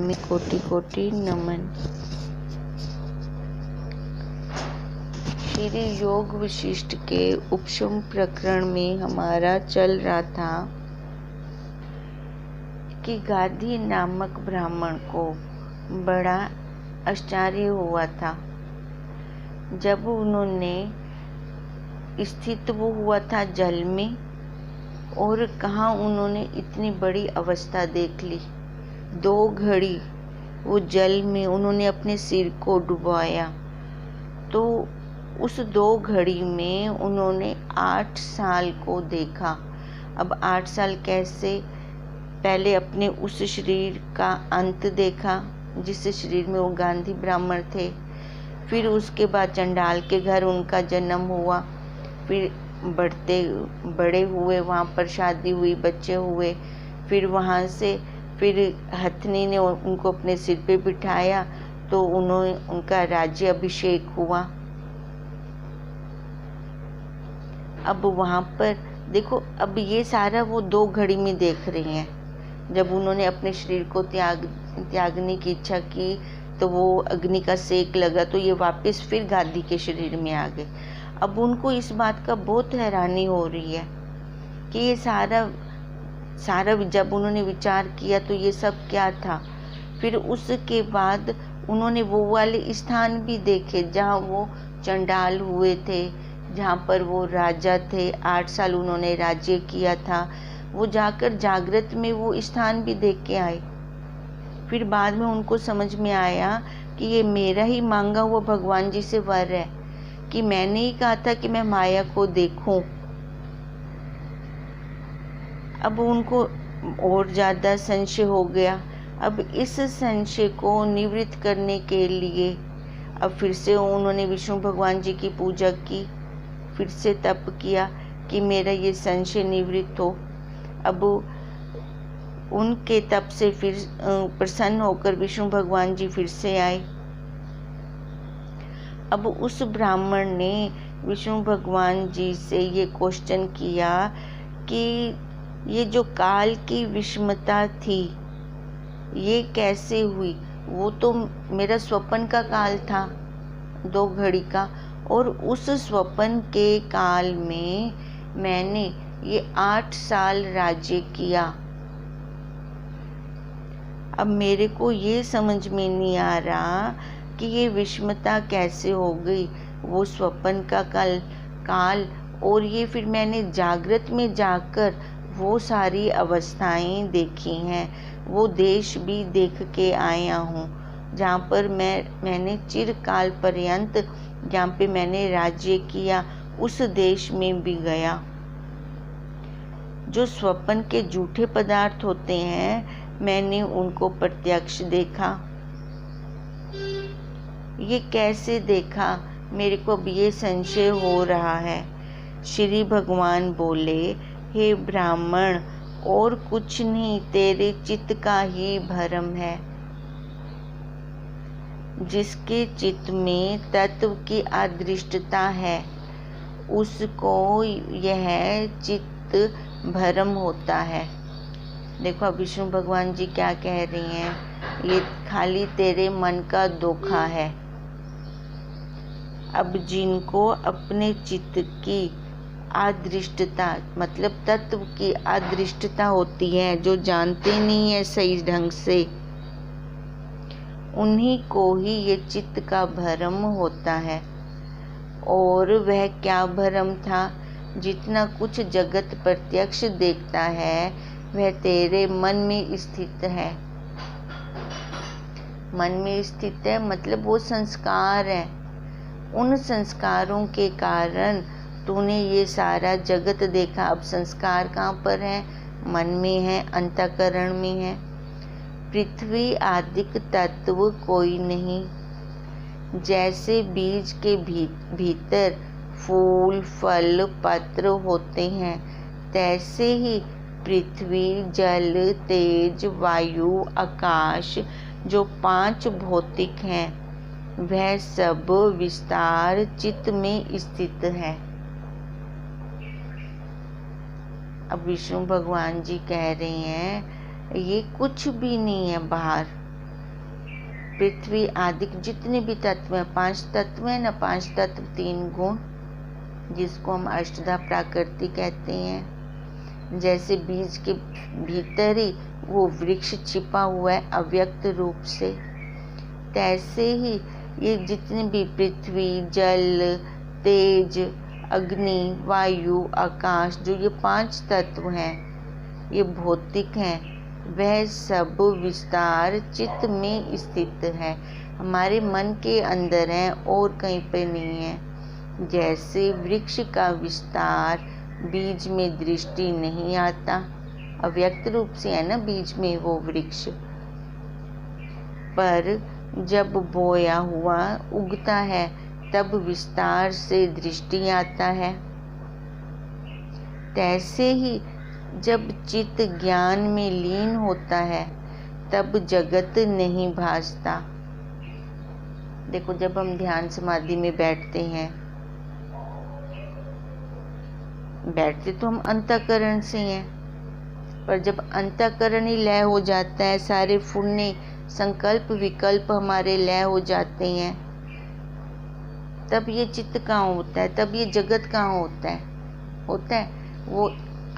में कोटि कोटि नमन। श्री योग वशिष्ठ के उपशम प्रकरण में हमारा चल रहा था कि गाधी नामक ब्राह्मण को बड़ा आश्चर्य हुआ था जब उन्होंने स्थित वो हुआ था जल में, और कहाँ उन्होंने इतनी बड़ी अवस्था देख ली। 2 घड़ी वो जल में उन्होंने अपने सिर को डुबाया, तो उस 2 घड़ी में उन्होंने 8 साल को देखा। अब 8 साल कैसे? पहले अपने उस शरीर का अंत देखा जिस शरीर में वो गांधी ब्राह्मण थे, फिर उसके बाद चंडाल के घर उनका जन्म हुआ, फिर बड़े हुए, वहाँ पर शादी हुई, बच्चे हुए, फिर वहाँ से फिर हथनी ने उनको अपने सिर पे बिठाया तो उनका राज्य अभिषेक हुआ। अब वहाँ पर देखो, अब ये सारा वो 2 घड़ी में देख रहे हैं। जब उन्होंने अपने शरीर को त्यागने की इच्छा की तो वो अग्नि का सेक लगा, तो ये वापस फिर गादी के शरीर में आ गए। अब उनको इस बात का बहुत हैरानी हो रही है कि ये सारा जब उन्होंने विचार किया तो ये सब क्या था। फिर उसके बाद उन्होंने वो वाले स्थान भी देखे जहाँ वो चंडाल हुए थे, जहाँ पर वो राजा थे, 8 साल उन्होंने राज्य किया था। वो जाकर जागृत में वो स्थान भी देख के आए। फिर बाद में उनको समझ में आया कि ये मेरा ही मांगा हुआ भगवान जी से वर है कि मैंने ही कहा था कि मैं माया को देखूं। अब उनको और ज़्यादा संशय हो गया। अब इस संशय को निवृत्त करने के लिए अब फिर से उन्होंने विष्णु भगवान जी की पूजा की, फिर से तप किया कि मेरा ये संशय निवृत्त हो। अब उनके तप से फिर प्रसन्न होकर विष्णु भगवान जी फिर से आए। अब उस ब्राह्मण ने विष्णु भगवान जी से ये क्वेश्चन किया कि ये जो काल की विषमता थी ये कैसे हुई? वो तो मेरा स्वप्न का काल था 2 घड़ी का, और उस स्वप्न के काल में मैंने ये 8 साल राज्य किया। अब मेरे को ये समझ में नहीं आ रहा कि ये विषमता कैसे हो गई। वो स्वप्न का काल और ये फिर मैंने जागृत में जाकर वो सारी अवस्थाएं देखी हैं, वो देश भी देख के आया हूँ जहाँ पर मैंने चिरकाल पर्यंत जहाँ पे मैंने राज्य किया उस देश में भी गया। जो स्वप्न के झूठे पदार्थ होते हैं मैंने उनको प्रत्यक्ष देखा। ये कैसे देखा? मेरे को अब ये संशय हो रहा है। श्री भगवान बोले, हे ब्राह्मण, और कुछ नहीं, तेरे चित्त का ही भ्रम है। जिसके चित्त में तत्व की अदृष्टता है उसको यह चित्त भ्रम होता है। देखो अब विष्णु भगवान जी क्या कह रही हैं, ये खाली तेरे मन का धोखा है। अब जिनको अपने चित्त की अदृष्टता मतलब तत्व की अदृष्टता होती है, जो जानते नहीं है सही ढंग से, उन्हीं को ही ये चित्त का भ्रम होता है। और वह क्या भ्रम था? जितना कुछ जगत प्रत्यक्ष देखता है वह तेरे मन में स्थित है। मन में स्थित है मतलब वो संस्कार है। उन संस्कारों के कारण तूने ये सारा जगत देखा। अब संस्कार कहाँ पर है? मन में है, अंतःकरण में है। पृथ्वी आदिक तत्व कोई नहीं। जैसे बीज के भीतर फूल, फल, पत्र होते हैं, तैसे ही पृथ्वी, जल, तेज, वायु, आकाश जो 5 भौतिक हैं वह सब विस्तार चित्त में स्थित है। अब विष्णु भगवान जी कह रहे हैं ये कुछ भी नहीं है बाहर, पृथ्वी आदि जितने भी तत्व हैं, 5 तत्व हैं ना, 5 तत्व 3 गुण, जिसको हम अष्टधा प्रकृति कहते हैं। जैसे बीज के भीतर ही वो वृक्ष छिपा हुआ है अव्यक्त रूप से, तैसे ही ये जितने भी पृथ्वी, जल, तेज, अग्नि, वायु, आकाश, जो ये 5 तत्व हैं, ये भौतिक हैं, वह सब विस्तार चित्त में स्थित है, हमारे मन के अंदर है और कहीं पे नहीं है। जैसे वृक्ष का विस्तार बीज में दृष्टि नहीं आता, अव्यक्त रूप से है ना बीज में वो वृक्ष, पर जब बोया हुआ उगता है तब विस्तार से दृष्टि आता है। तैसे ही जब चित्त ज्ञान में लीन होता है तब जगत नहीं भासता। देखो, जब हम ध्यान समाधि में बैठते हैं, बैठते तो हम अंतःकरण से हैं, पर जब अंतःकरण ही लय हो जाता है, सारे फुन्ने संकल्प विकल्प हमारे लय हो जाते हैं, तब ये चित्त कहाँ होता है, तब ये जगत कहाँ होता है वो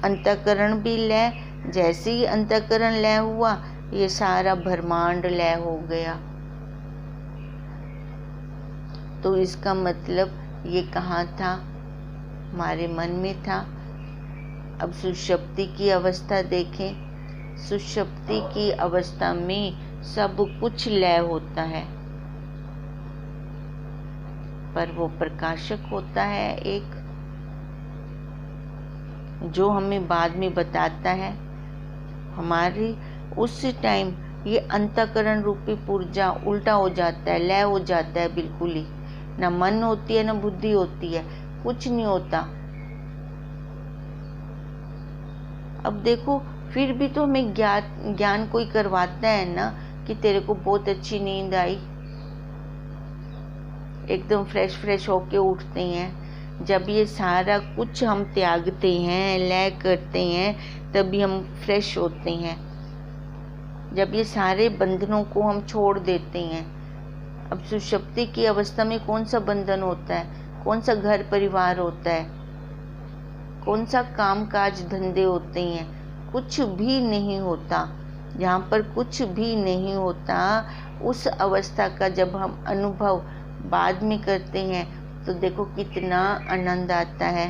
अंतःकरण भी लय। जैसे ही अंतःकरण लय हुआ, ये सारा ब्रह्मांड लय हो गया। तो इसका मतलब ये कहाँ था, हमारे मन में था। अब सुषुप्ति की अवस्था देखें, सुषुप्ति की अवस्था में सब कुछ लय होता है, पर वो प्रकाशक होता है एक, जो हमें बाद में बताता है। हमारी उस टाइम ये अंतःकरण रूपी पुर्जा उल्टा हो जाता है, लय हो जाता है बिल्कुल ही, ना मन होती है ना बुद्धि होती है, कुछ नहीं होता। अब देखो, फिर भी तो हमें ज्ञान कोई करवाता है ना कि तेरे को बहुत अच्छी नींद आई, एकदम फ्रेश होके उठते हैं। जब ये सारा कुछ हम त्यागते हैं, लय करते हैं, तभी हम फ्रेश होते हैं। जब ये सारे बंधनों को हम छोड़ देते हैं। अब सुषुप्ति की अवस्था में कौन सा बंधन होता है, कौन सा घर परिवार होता है, कौन सा काम काज धंधे होते हैं, कुछ भी नहीं होता। जहाँ पर कुछ भी नहीं होता, उस अवस्था का जब हम अनुभव बाद में करते हैं तो देखो कितना आनंद आता है।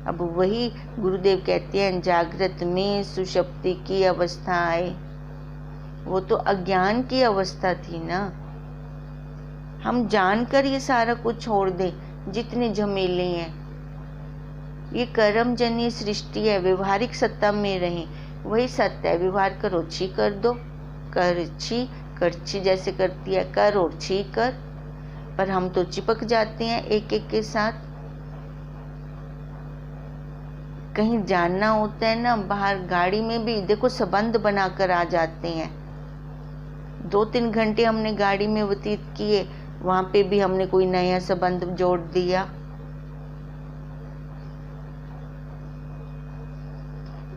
अब वही गुरुदेव कहते हैं, जागृत में सुषुप्ति की अवस्था आए। वो तो अज्ञान की अवस्था थी ना। हम जानकर ये सारा कुछ छोड़ दें, जितने झमेले हैं, ये कर्मजन्य सृष्टि है, व्यवहारिक सत्ता में रहें, वही सत्य है। व्यवहार करो, छी कर दो, करछी करछी जैसे करती है, कर और छी कर, पर हम तो चिपक जाते हैं एक एक के साथ। कहीं जानना होता है ना, बाहर गाड़ी में भी देखो संबंध बनाकर आ जाते हैं। 2-3 घंटे हमने गाड़ी में व्यतीत किए, वहां पे भी हमने कोई नया संबंध जोड़ दिया।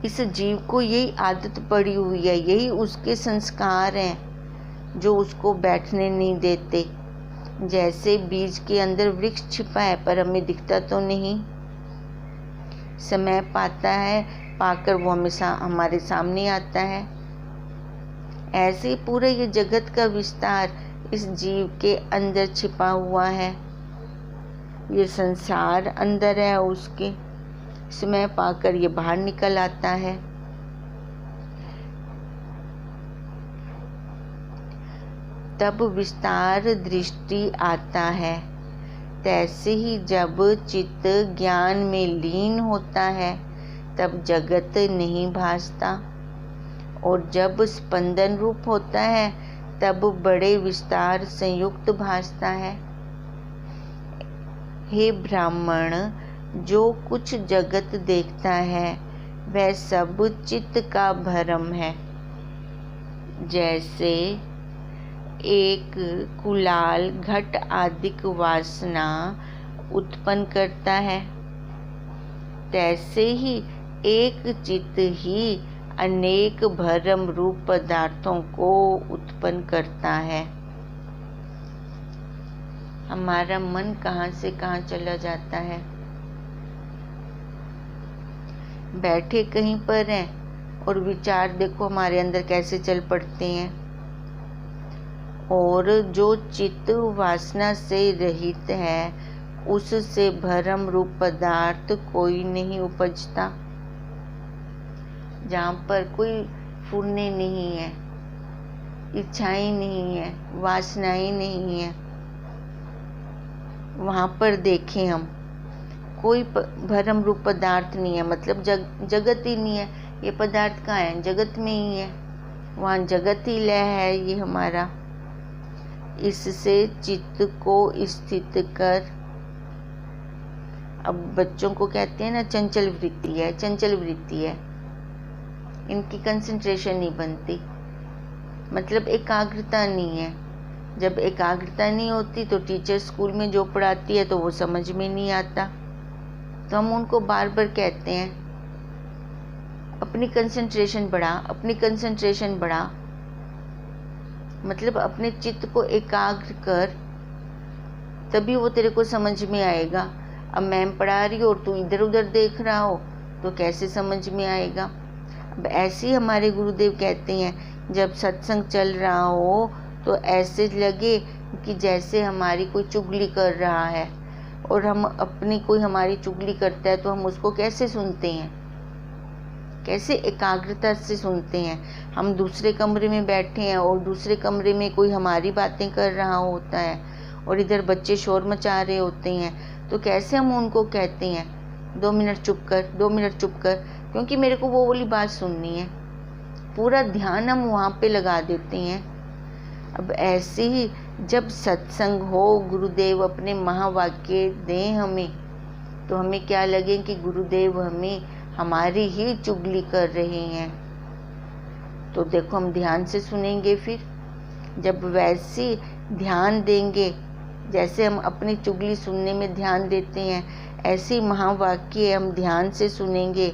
इस जीव को यही आदत पड़ी हुई है, यही उसके संस्कार हैं जो उसको बैठने नहीं देते। जैसे बीज के अंदर वृक्ष छिपा है, पर हमें दिखता तो नहीं, समय पाता है, पाकर वो हमेशा हमारे सामने आता है। ऐसे पूरे ये जगत का विस्तार इस जीव के अंदर छिपा हुआ है। ये संसार अंदर है उसके, समय पाकर ये बाहर निकल आता है। तब विस्तार दृष्टि आता है। तैसे ही जब चित्त ज्ञान में लीन होता है तब जगत नहीं भासता, और जब स्पंदन रूप होता है तब बड़े विस्तार संयुक्त भासता है। हे ब्राह्मण, जो कुछ जगत देखता है वह सब चित्त का भ्रम है। जैसे एक कुलाल घट आदिक वासना उत्पन्न करता है, तैसे ही एक चित्त ही अनेक भ्रम रूप पदार्थों को उत्पन्न करता है। हमारा मन कहाँ से कहाँ चला जाता है। बैठे कहीं पर हैं और विचार देखो हमारे अंदर कैसे चल पड़ते हैं। और जो चित्त वासना से रहित है, उससे भ्रम रूप पदार्थ कोई नहीं उपजता। जहाँ पर कोई फुरने नहीं है, इच्छाएं नहीं है, वासनाएं नहीं है, वहाँ पर देखें हम कोई भ्रम रूप पदार्थ नहीं है। मतलब जगत ही नहीं है। ये पदार्थ कहाँ है? जगत में ही है। वहाँ जगत ही लय है ये हमारा। इससे चित्त को स्थित कर, अब बच्चों को कहते हैं ना चंचल वृत्ति है, चंचल वृत्ति है, इनकी कंसंट्रेशन नहीं बनती, मतलब एकाग्रता नहीं है। जब एकाग्रता नहीं होती तो टीचर स्कूल में जो पढ़ाती है तो वो समझ में नहीं आता। तो हम उनको बार बार कहते हैं अपनी कंसंट्रेशन बढ़ा, अपनी कंसंट्रेशन बढ़ा, मतलब अपने चित्त को एकाग्र कर, तभी वो तेरे को समझ में आएगा। अब मैम पढ़ा रही हो और तू इधर उधर देख रहा हो तो कैसे समझ में आएगा। अब ऐसे ही हमारे गुरुदेव कहते हैं, जब सत्संग चल रहा हो तो ऐसे लगे कि जैसे हमारी कोई चुगली कर रहा है, और हम अपनी कोई हमारी चुगली करता है तो हम उसको कैसे सुनते हैं, कैसे एकाग्रता से सुनते हैं। हम दूसरे कमरे में बैठे हैं और दूसरे कमरे में कोई हमारी बातें कर रहा होता है और इधर बच्चे शोर मचा रहे होते हैं, तो कैसे हम उनको कहते हैं 2 मिनट चुप कर, 2 मिनट चुप कर, क्योंकि मेरे को वो वाली बात सुननी है। पूरा ध्यान हम वहाँ पे लगा देते हैं। अब ऐसे ही जब सत्संग हो, गुरुदेव अपने महावाक्य दें हमें, तो हमें क्या लगे कि गुरुदेव हमें हमारी ही चुगली कर रहे हैं। तो देखो हम ध्यान से सुनेंगे। फिर जब वैसे ध्यान देंगे, जैसे हम अपनी चुगली सुनने में ध्यान देते हैं, ऐसे महावाक्य हम ध्यान से सुनेंगे,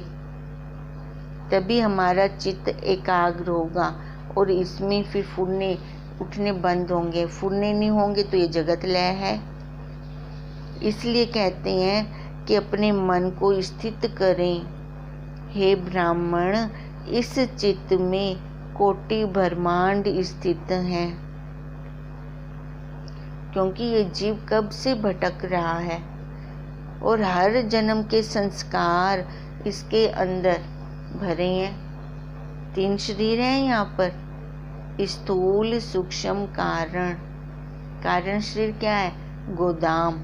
तभी हमारा चित्त एकाग्र होगा और इसमें फिर फुरने उठने बंद होंगे। फुरने नहीं होंगे तो ये जगत लय है। इसलिए कहते हैं कि अपने मन को स्थित करें। हे ब्राह्मण, इस चित्त में कोटि ब्रह्मांड स्थित हैं, क्योंकि ये जीव कब से भटक रहा है और हर जन्म के संस्कार इसके अंदर भरे हैं। 3 शरीर हैं यहाँ पर, स्थूल, सूक्ष्म, कारण। कारण शरीर क्या है? गोदाम।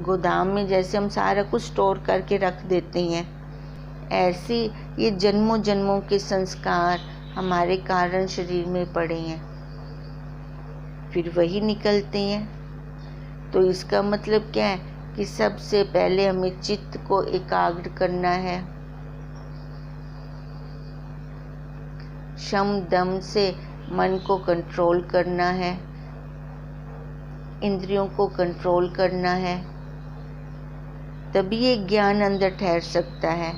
गोदाम में जैसे हम सारा कुछ स्टोर करके रख देते हैं, ऐसे ये जन्मों जन्मों के संस्कार हमारे कारण शरीर में पड़े हैं, फिर वही निकलते हैं। तो इसका मतलब क्या है कि सबसे पहले हमें चित्त को एकाग्र करना है। शम दम से मन को कंट्रोल करना है, इंद्रियों को कंट्रोल करना है, तभी ये ज्ञान अंदर ठहर सकता है।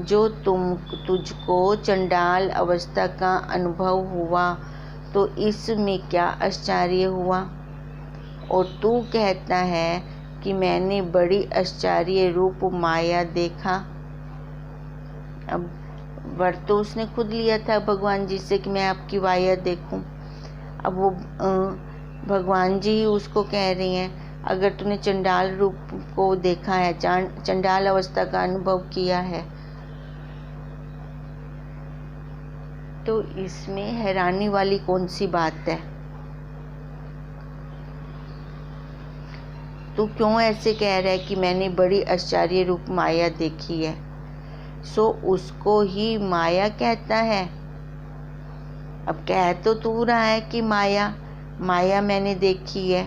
जो तुझको चंडाल अवस्था का अनुभव हुआ तो इसमें क्या आश्चर्य हुआ, और तू कहता है कि मैंने बड़ी आश्चर्य रूप माया देखा। अब व्रत तो उसने खुद लिया था भगवान जी से कि मैं आपकी माया देखूं। अब वो भगवान जी ही उसको कह रही हैं, अगर तूने चंडाल रूप को देखा है, चंडाल अवस्था का अनुभव किया है, तो इसमें हैरानी वाली कौन सी बात है? तू क्यों ऐसे कह रहा है कि मैंने बड़ी आश्चर्य रूप माया देखी है? सो उसको ही माया कहता है। अब कह तो तू रहा है कि माया मैंने देखी है।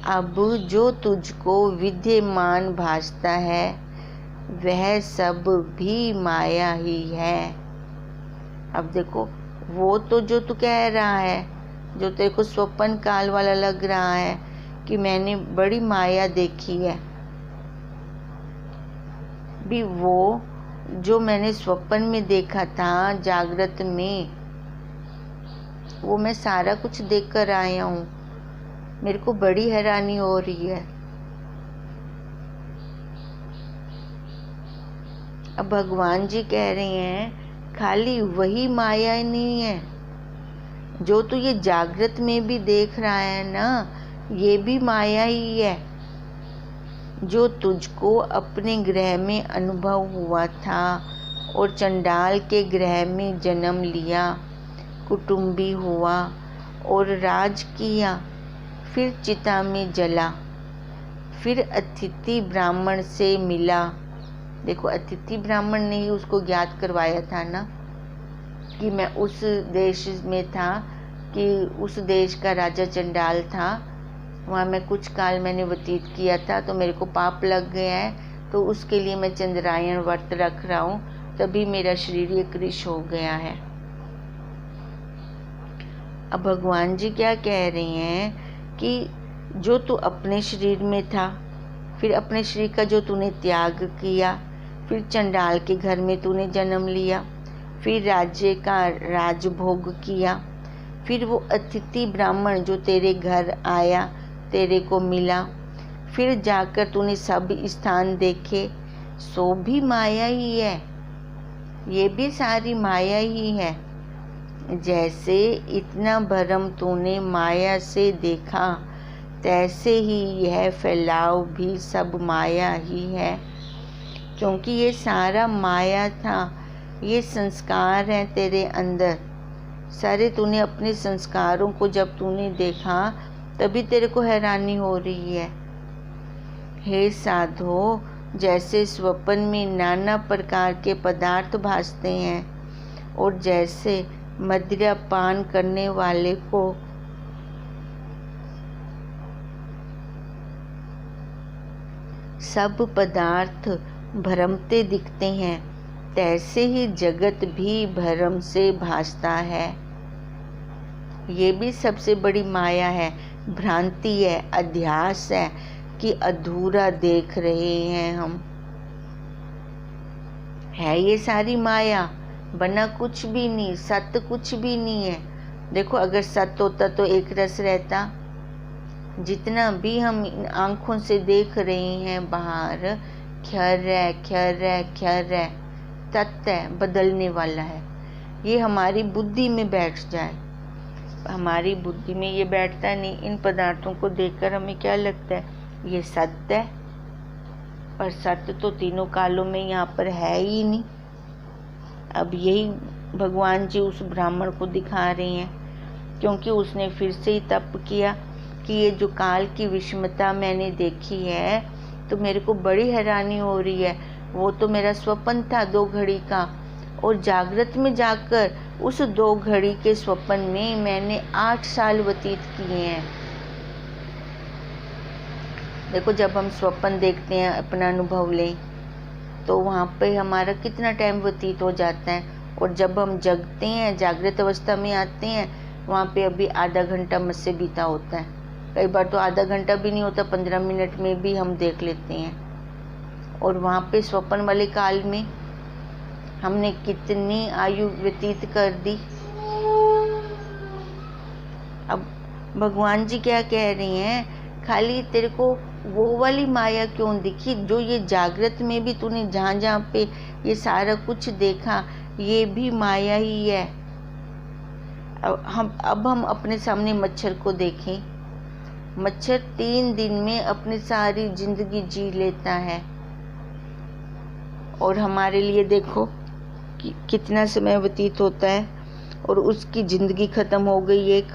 अब जो तुझको विद्यमान भासता है वह सब भी माया ही है। अब देखो, वो तो जो तू कह रहा है, जो तेरे को स्वप्न काल वाला लग रहा है कि मैंने बड़ी माया देखी है, भी वो जो मैंने स्वप्न में देखा था, जागृत में, वो मैं सारा कुछ देख कर आया हूँ। मेरे को बड़ी हैरानी हो रही है। अब भगवान जी कह रहे हैं खाली वही माया ही नहीं है, जो तू ये जागृत में भी देख रहा है ना, ये भी माया ही है। जो तुझको अपने ग्रह में अनुभव हुआ था और चंडाल के ग्रह में जन्म लिया, कुटुंबी हुआ और राज किया, फिर चिता में जला, फिर अतिथि ब्राह्मण से मिला। देखो, अतिथि ब्राह्मण ने ही उसको ज्ञात करवाया था ना कि मैं उस देश में था, कि उस देश का राजा चंडाल था, वहाँ मैं कुछ काल मैंने व्यतीत किया था, तो मेरे को पाप लग गया है, तो उसके लिए मैं चंद्रायण व्रत रख रहा हूँ, तभी मेरा शरीर ये कृश हो गया है। अब भगवान जी क्या कह रहे हैं कि जो तू अपने शरीर में था, फिर अपने शरीर का जो तूने त्याग किया, फिर चंडाल के घर में तूने जन्म लिया, फिर राज्य का राजभोग किया, फिर वो अतिथि ब्राह्मण जो तेरे घर आया, तेरे को मिला, फिर जाकर तूने सब स्थान देखे, सो भी माया ही है। ये भी सारी माया ही है। जैसे इतना भरम तूने माया से देखा, तैसे ही यह फैलाव भी सब माया ही है, क्योंकि ये सारा माया था। ये संस्कार हैं तेरे अंदर सारे। तूने अपने संस्कारों को जब तूने देखा, तभी तेरे को हैरानी हो रही है। हे साधो, जैसे स्वप्न में नाना प्रकार के पदार्थ भासते हैं और जैसे मदिरा पान करने वाले को सब पदार्थ भ्रमते दिखते हैं, तैसे ही जगत भी भ्रम से भासता है। ये भी सबसे बड़ी माया है, भ्रांति है, अध्यास है कि अधूरा देख रहे हैं हम। है ये सारी माया, बना कुछ भी नहीं, सत्य कुछ भी नहीं है। देखो, अगर सत्य होता तो एक रस रहता। जितना भी हम इन आँखों से देख रहे हैं बाहर, क्षर है, क्षर है, क्षर है, तत्व है, बदलने वाला है। ये हमारी बुद्धि में बैठ जाए, हमारी बुद्धि में ये बैठता नहीं। इन पदार्थों को देखकर हमें क्या लगता है, ये सत्य है, पर सत्य तो तीनों कालों में यहाँ पर है ही नहीं। अब यही भगवान जी उस ब्राह्मण को दिखा रहे हैं, क्योंकि उसने फिर से ही तप किया कि ये जो काल की विषमता मैंने देखी है, तो मेरे को बड़ी हैरानी हो रही है। वो तो मेरा स्वप्न था 2 घड़ी का, और जागृत में जाकर उस 2 घड़ी के स्वप्न में मैंने 8 साल व्यतीत किए हैं। देखो, जब हम स्वप्न देखते हैं, अपना अनुभव लें, तो वहाँ पे हमारा कितना टाइम व्यतीत हो जाता है, और जब हम जगते हैं, जागृत अवस्था में आते हैं, वहाँ पे अभी आधा घंटा मुझसे बीता होता है। कई बार तो आधा घंटा भी नहीं होता, 15 मिनट में भी हम देख लेते हैं। और वहाँ पे स्वप्न वाले काल में हमने कितनी आयु व्यतीत कर दी। अब भगवान जी क्या कह रही हैं, खाली तेरे को वो वाली माया क्यों दिखी, जो ये जागृत में भी तूने जहाँ जहाँ पे ये सारा कुछ देखा, ये भी माया ही है। अब हम अपने सामने मच्छर को देखें। मच्छर 3 दिन में अपनी सारी जिंदगी जी लेता है, और हमारे लिए देखो कि कितना समय व्यतीत होता है, और उसकी जिंदगी खत्म हो गई एक।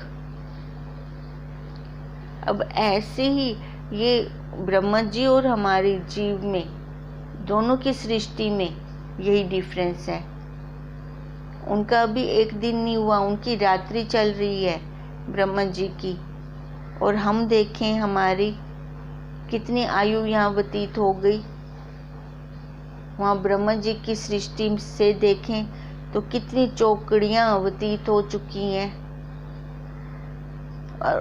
अब ऐसे ही ये ब्रह्मा जी और हमारे जीव में, दोनों की सृष्टि में यही डिफरेंस है। उनका भी एक दिन नहीं हुआ, उनकी रात्रि चल रही है ब्रह्मा जी की, और हम देखें हमारी कितनी आयु यहाँ व्यतीत हो गई। वहाँ ब्रह्मा जी की सृष्टि से देखें तो कितनी चौकड़ियाँ व्यतीत हो चुकी हैं,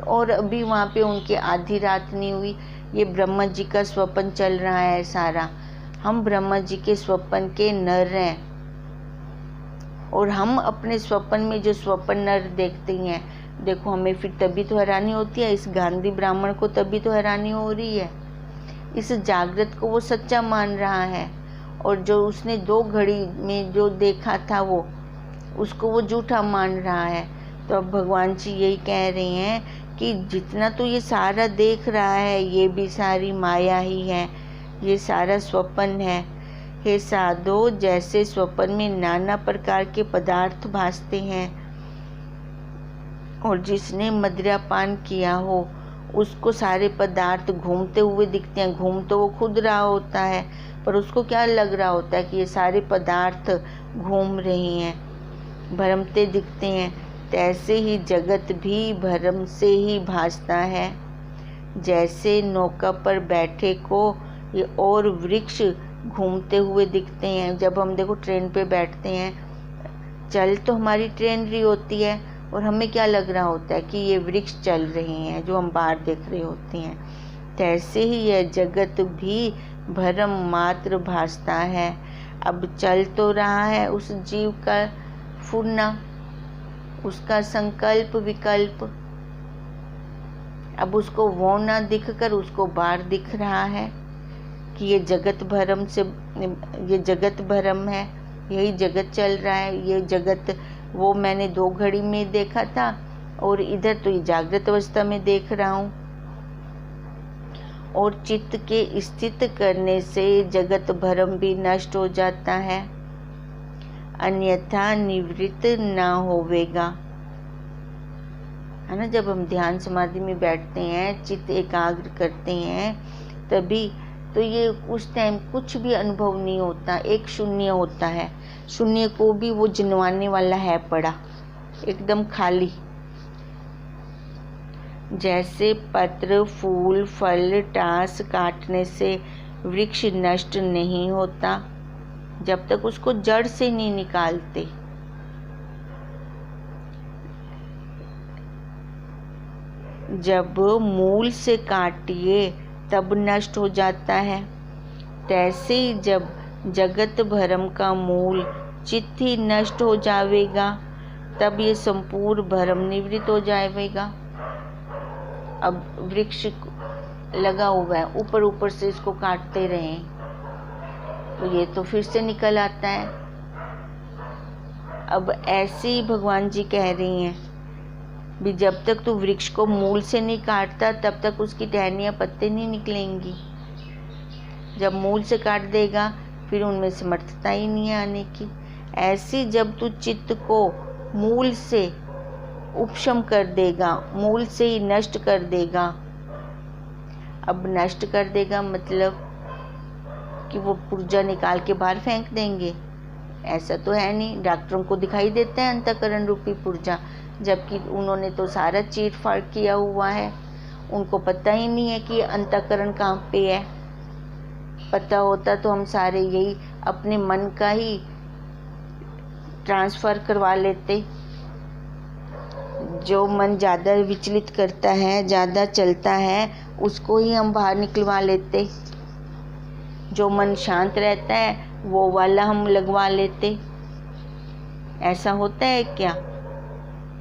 और अभी वहाँ पे उनकी आधी रात नहीं हुई। ये ब्रह्मा जी का स्वप्न चल रहा है सारा। हम ब्रह्मा जी के स्वप्न के नर हैं, और हम अपने स्वप्न में जो स्वप्न नर देखते हैं, देखो हमें फिर तभी तो हैरानी होती है, इस गांधी ब्राह्मण को तभी तो हैरानी हो रही है। इस जागृत को वो सच्चा मान रहा है, और जो उसने 2 घड़ी में जो देखा था वो उसको वो झूठा मान रहा है। तो अब भगवान जी यही कह रहे हैं कि जितना तो ये सारा देख रहा है ये भी सारी माया ही है, ये सारा स्वप्न है। हे साधो, जैसे स्वप्न में नाना प्रकार के पदार्थ भासते हैं और जिसने मदिरा पान किया हो उसको सारे पदार्थ घूमते हुए दिखते हैं। घूम तो वो खुद रहा होता है, पर उसको क्या लग रहा होता है कि ये सारे पदार्थ घूम रहे हैं, भ्रमते दिखते हैं। तैसे ही जगत भी भ्रम से ही भासता है। जैसे नौका पर बैठे को ये और वृक्ष घूमते हुए दिखते हैं। जब हम देखो ट्रेन पे बैठते हैं, चल तो हमारी ट्रेन रही होती है और हमें क्या लग रहा होता है कि ये वृक्ष चल रहे हैं जो हम बाहर देख रहे होते हैं। तैसे ही यह जगत भी भ्रम मात्र भासता है। अब चल तो रहा है उस जीव का फुरना, उसका संकल्प विकल्प। अब उसको वो ना दिख कर उसको बाहर दिख रहा है कि ये जगत भ्रम से, ये जगत भ्रम है, यही जगत चल रहा है। ये जगत वो मैंने 2 घड़ी में देखा था और इधर तो ये जागृत अवस्था में देख रहा हूँ। और चित्त के स्थित करने से जगत भ्रम भी नष्ट हो जाता है, अन्यथा निवृत्त ना होवेगा। है ना, जब हम ध्यान समाधि में बैठते हैं, चित्त एकाग्र करते हैं, तभी तो ये उस टाइम कुछ भी अनुभव नहीं होता, एक शून्य होता है। शून्य को भी वो जिनवाने वाला है पड़ा, एकदम खाली। जैसे पत्र, फूल, फल, टास काटने से वृक्ष नष्ट नहीं होता जब तक उसको जड़ से नहीं निकालते। जब मूल से काटिए तब नष्ट हो जाता है। तैसे ही जब जगत भ्रम का मूल चित्त ही नष्ट हो जाएगा तब ये संपूर्ण भ्रम निवृत्त हो जाएगा। अब वृक्ष लगा हुआ है, ऊपर ऊपर से इसको काटते रहें तो ये तो फिर से निकल आता है। अब ऐसे ही भगवान जी कह रही हैं भी जब तक तू वृक्ष को मूल से नहीं काटता तब तक उसकी टहनियाँ पत्ते नहीं निकलेंगी। जब मूल से काट देगा फिर उनमें समर्थता ही नहीं आने की। ऐसी जब तू चित्त को मूल से उपशम कर देगा, मूल से ही नष्ट कर देगा। अब नष्ट कर देगा मतलब कि वो पुर्जा निकाल के बाहर फेंक देंगे, ऐसा तो है नहीं। डॉक्टरों को दिखाई देता है अंतःकरण रूपी पुर्जा, जबकि उन्होंने तो सारा चीर फाड़ किया हुआ है। उनको पता ही नहीं है कि अंतःकरण कहाँ पे है। पता होता तो हम सारे यही अपने मन का ही ट्रांसफ़र करवा लेते। जो मन ज़्यादा विचलित करता है, ज़्यादा चलता है, उसको ही हम बाहर निकलवा लेते। जो मन शांत रहता है वो वाला हम लगवा लेते। ऐसा होता है क्या?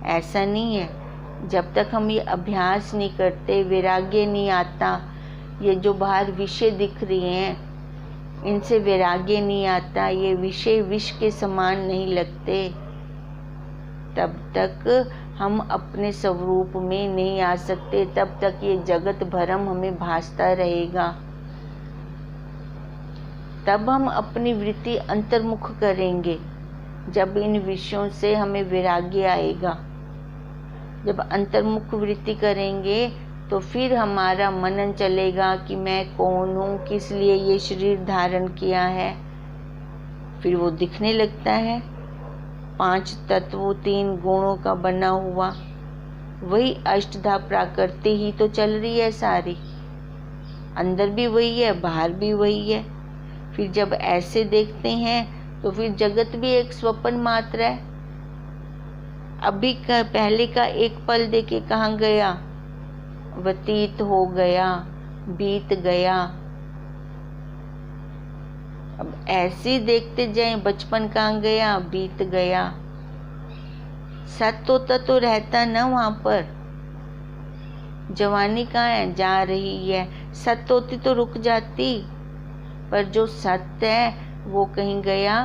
ऐसा नहीं है। जब तक हम ये अभ्यास नहीं करते, वैराग्य नहीं आता, ये जो बाहर विषय दिख रही हैं इनसे वैराग्य नहीं आता, ये विषय विष के समान नहीं लगते, तब तक हम अपने स्वरूप में नहीं आ सकते। तब तक ये जगत भ्रम हमें भासता रहेगा। तब हम अपनी वृत्ति अंतर्मुख करेंगे जब इन विषयों से हमें वैराग्य आएगा। जब अंतर्मुख वृत्ति करेंगे तो फिर हमारा मनन चलेगा कि मैं कौन हूँ, किस लिए ये शरीर धारण किया है। फिर वो दिखने लगता है 5 तत्वों 3 गुणों का बना हुआ। वही अष्टधा प्रकृति ही तो चल रही है सारी, अंदर भी वही है, बाहर भी वही है। फिर जब ऐसे देखते हैं तो फिर जगत भी एक स्वप्न मात्र है। अभी का पहले का एक पल देके कहाँ गया, व्यतीत हो गया, बीत गया। अब ऐसे देखते जाएं, बचपन कहाँ गया, बीत गया। सत्य होता तो रहता ना वहाँ पर। जवानी कहाँ है, जा रही है, सत्य होती तो रुक जाती, पर जो सत्य है वो कहीं गया।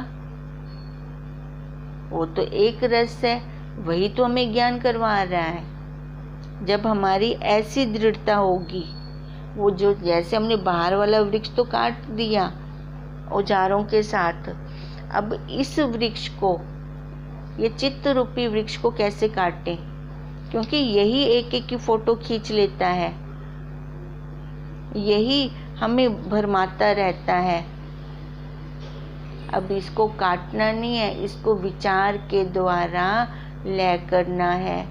वो तो एक रस है, वही तो हमें ज्ञान करवा रहा है। जब हमारी ऐसी दृढ़ता होगी, वो जो जैसे हमने बाहर वाला वृक्ष तो काट दिया औजारों के साथ, अब इस वृक्ष को, ये चित्त रूपी वृक्ष को कैसे काटें, क्योंकि यही एक एक की फोटो खींच लेता है, यही हमें भरमाता रहता है। अब इसको काटना नहीं है, इसको विचार के द्वारा लय करना है।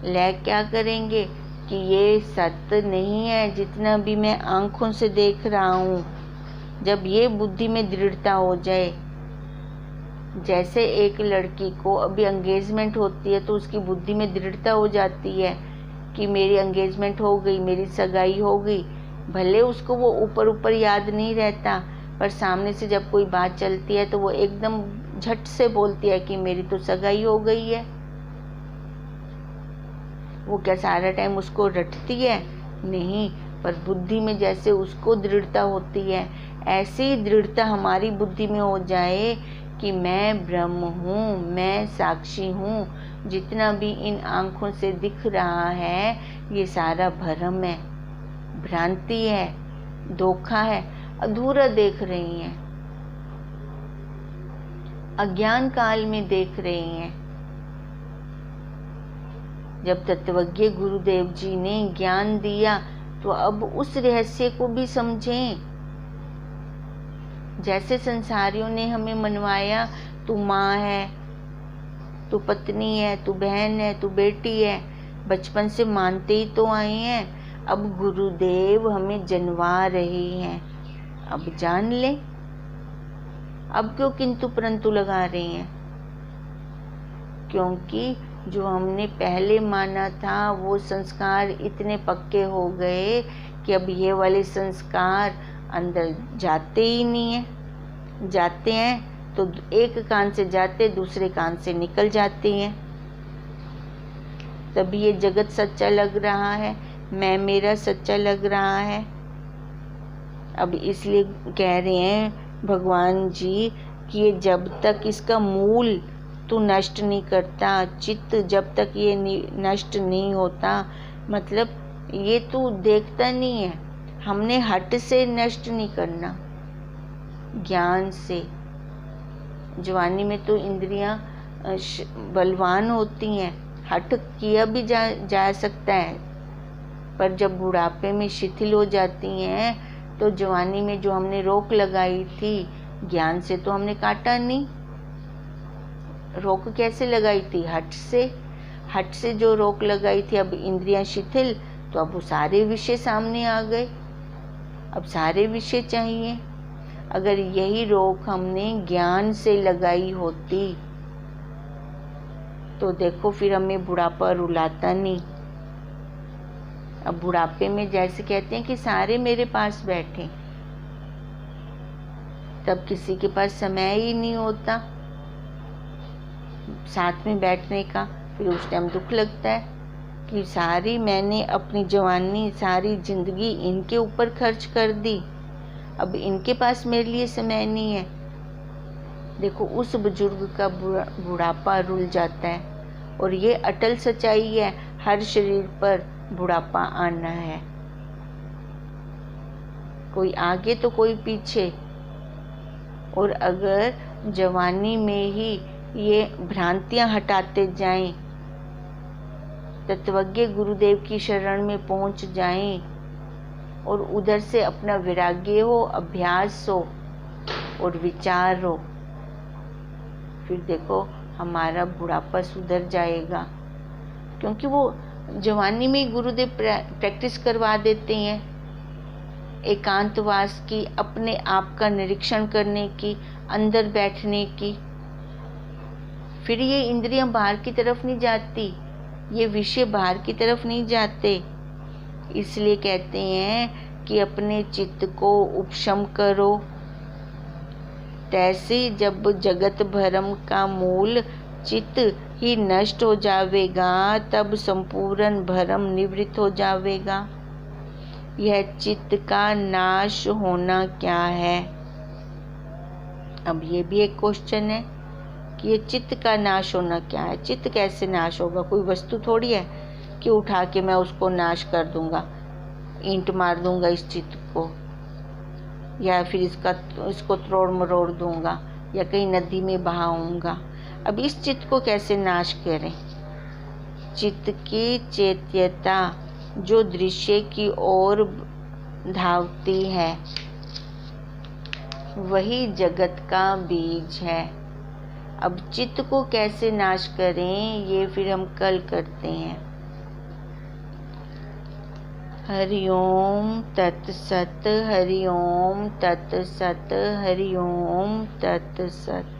लय क्या करेंगे कि ये सत्य नहीं है जितना भी मैं आंखों से देख रहा हूँ। जब ये बुद्धि में दृढ़ता हो जाए, जैसे एक लड़की को अभी एंगेजमेंट होती है तो उसकी बुद्धि में दृढ़ता हो जाती है कि मेरी एंगेजमेंट हो गई, मेरी सगाई हो गई। भले उसको वो ऊपर ऊपर याद नहीं रहता, पर सामने से जब कोई बात चलती है तो वो एकदम झट से बोलती है कि मेरी तो सगाई हो गई है। वो क्या सारा टाइम उसको रटती है? नहीं, पर बुद्धि में जैसे उसको दृढ़ता होती है, ऐसी ही दृढ़ता हमारी बुद्धि में हो जाए कि मैं ब्रह्म हूँ, मैं साक्षी हूँ। जितना भी इन आँखों से दिख रहा है ये सारा भ्रम है, भ्रांति है, धोखा है, अधूरा देख रही हैं, अज्ञान काल में देख रही हैं। जब तत्वज्ञ गुरुदेव जी ने ज्ञान दिया तो अब उस रहस्य को भी समझें। जैसे संसारियों ने हमें मनवाया, तू माँ है, तू पत्नी है, तू बहन है, तू बेटी है, बचपन से मानते ही तो आए हैं। अब गुरुदेव हमें जनवा रहे हैं, अब जान ले। अब क्यों किंतु परंतु लगा रहे हैं? क्योंकि जो हमने पहले माना था वो संस्कार इतने पक्के हो गए कि अब ये वाले संस्कार अंदर जाते ही नहीं है। जाते हैं तो एक कान से जाते, दूसरे कान से निकल जाते हैं। तभी ये जगत सच्चा लग रहा है, मैं मेरा सच्चा लग रहा है। अब इसलिए कह रहे हैं भगवान जी कि ये जब तक इसका मूल तू नष्ट नहीं करता, चित्त जब तक ये नष्ट नहीं होता, मतलब ये तू देखता नहीं है। हमने हट से नष्ट नहीं करना, ज्ञान से। जवानी में तो इंद्रियां बलवान होती हैं, हट किया भी जा सकता है, पर जब बुढ़ापे में शिथिल हो जाती हैं तो जवानी में जो हमने रोक लगाई थी ज्ञान से तो हमने काटा नहीं। रोक कैसे लगाई थी? हट से। हट से जो रोक लगाई थी, अब इंद्रियां शिथिल तो अब वो सारे विषय सामने आ गए, अब सारे विषय चाहिए। अगर यही रोक हमने ज्ञान से लगाई होती तो देखो फिर हमें बुढ़ापा रुलाता नहीं। अब बुढ़ापे में जैसे कहते हैं कि सारे मेरे पास बैठे, तब किसी के पास समय ही नहीं होता साथ में बैठने का। फिर उस टाइम दुख लगता है कि सारी मैंने अपनी जवानी, सारी जिंदगी इनके ऊपर खर्च कर दी, अब इनके पास मेरे लिए समय नहीं है। देखो उस बुजुर्ग का बुढ़ापा रुल जाता है। और ये अटल सच्चाई है, हर शरीर पर बुढ़ापा आना है, कोई आगे तो कोई पीछे। और अगर जवानी में ही ये भ्रांतियां हटाते जाएं, तत्वज्ञ गुरुदेव की शरण में पहुंच जाएं और उधर से अपना वैराग्य हो, अभ्यास हो और विचार हो, फिर देखो हमारा बुढ़ापा सुधर जाएगा। क्योंकि वो जवानी में ही गुरुदेव प्रैक्टिस करवा देते हैं एकांतवास की, अपने आप का निरीक्षण करने की, अंदर बैठने की। फिर ये इंद्रियां बाहर की तरफ नहीं जाती, ये विषय बाहर की तरफ नहीं जाते। इसलिए कहते हैं कि अपने चित्त को उपशम करो, तैसे जब जगत भरम का मूल चित्त ही नष्ट हो जावेगा, तब संपूर्ण भरम निवृत्त हो जावेगा। यह चित्त का नाश होना क्या है? अब ये भी एक क्वेश्चन है कि ये चित्त का नाश होना क्या है। चित्त कैसे नाश होगा? कोई वस्तु थोड़ी है कि उठा के मैं उसको नाश कर दूंगा, ईंट मार दूंगा इस चित्त को, या फिर इसको तोड़ मरोड़ दूंगा, या कहीं नदी में बहाऊंगा। अब इस चित्त को कैसे नाश करें? चित्त की चेत्यता जो दृश्य की ओर धावती है, वही जगत का बीज है। अब चित्त को कैसे नाश करें, ये फिर हम कल करते हैं। हरि ओम तत्सत, हरि ओम तत्सत, हरि ओम तत्सत।